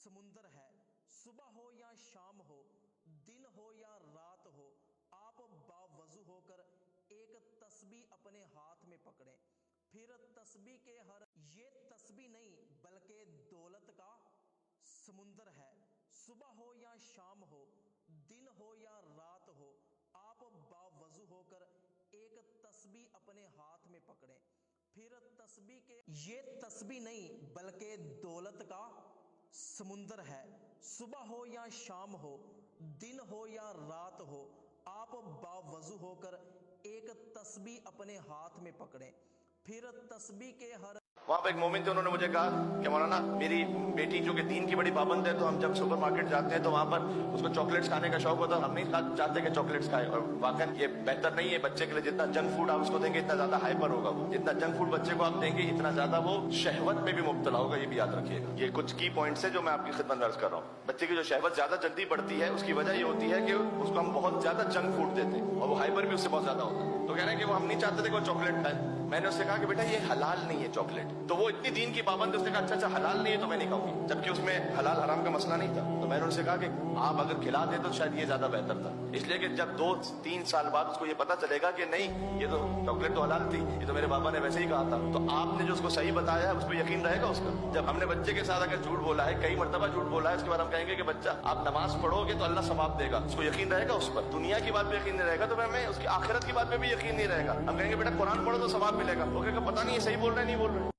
سمندر ہے، صبح ہو یا شام ہو، دن ہو یا رات ہو، آپ باوضو ہو کر ایک تسبیح اپنے ہاتھ میں پکڑیں، پھر تسبیح کے ہر یہ تسبیح نہیں بلکہ دولت کا سمندر ہے، صبح ہو یا شام ہو، دن ہو یا رات ہو، آپ باوضو ہو کر ایک تسبیح اپنے ہاتھ میں پکڑیں، پھر تسبیح کے یہ تسبیح نہیں بلکہ دولت کا سمندر ہے، صبح ہو یا شام ہو، دن ہو یا رات ہو، آپ باوضو ہو کر ایک تسبیح اپنے ہاتھ میں پکڑیں، پھر تسبیح کے ہر وہاں پہ ایک مومن تھے، انہوں نے مجھے کہا کہ مولانا میری بیٹی جو کہ دین کی بڑی پابند ہے، تو ہم جب سپر مارکیٹ جاتے ہیں تو وہاں پر اس کو چاکلیٹس کھانے کا شوق ہوتا ہے، ہم نہیں چاہتے کہ چاکلیٹس کھائے، اور واقعا یہ بہتر نہیں ہے بچے کے لیے، جتنا جنک فوڈ آپ اس کو دیں گے اتنا زیادہ ہائپر ہوگا، وہ جتنا جنک فوڈ بچے کو آپ دیں گے اتنا زیادہ وہ شہوت میں بھی مبتلا ہوگا، یہ بھی یاد رکھیے گا۔ یہ کچھ کی پوائنٹس ہیں جو میں آپ کی خدمت میں عرض کر رہا ہوں۔ بچے کی جو شہوت زیادہ جلدی بڑھتی ہے اس کی وجہ یہ ہوتی ہے کہ اس کو ہم بہت زیادہ جنک فوڈ دیتے ہیں اور وہ ہائپر بھی اس سے بہت زیادہ ہوتا ہے، تو کہہ رہے ہیں کہ وہ ہم نہیں چاہتے تھے کہ وہ چاکلیٹ کھائے۔ میں نے اس سے کہا کہ بیٹا یہ حلال نہیں ہے چاکلیٹ، تو وہ اتنی دین کی پابند، اس نے کہا اچھا حلال نہیں ہے تو میں نہیں کھاؤں گی، جبکہ اس میں حلال حرام کا مسئلہ نہیں تھا۔ تو میں نے ان سے کہا کہ آپ اگر کھلا دیں تو شاید یہ زیادہ بہتر تھا، اس لیے کہ جب 2-3 سال بعد اس کو یہ پتا چلے گا کہ نہیں یہ تو چاکلیٹ تو حلال تھی، یہ تو میرے بابا نے ویسے ہی کہا تھا، تو آپ نے جو اس کو صحیح بتایا ہے اس پہ یقین رہے گا اس کا۔ جب ہم نے بچے کے ساتھ اگر جھوٹ بولا ہے، کئی مرتبہ جھوٹ بولا ہے، اس کے بعد ہم کہیں گے کہ بچہ آپ نماز پڑھو گے تو اللہ ثواب دے گا، اس کو یقین رہے گا اس پر، دنیا کی بات پہ یقین نہیں رہے گا تو پھر ہمیں اس کی آخرت کی بات پہ بھی یقین نہیں رہے گا۔ ہم کہیں گے بیٹا قرآن پڑھو تو ثواب ملے گا، وہ کہے گا پتہ نہیں یہ صحیح بول رہے نہیں بول رہے۔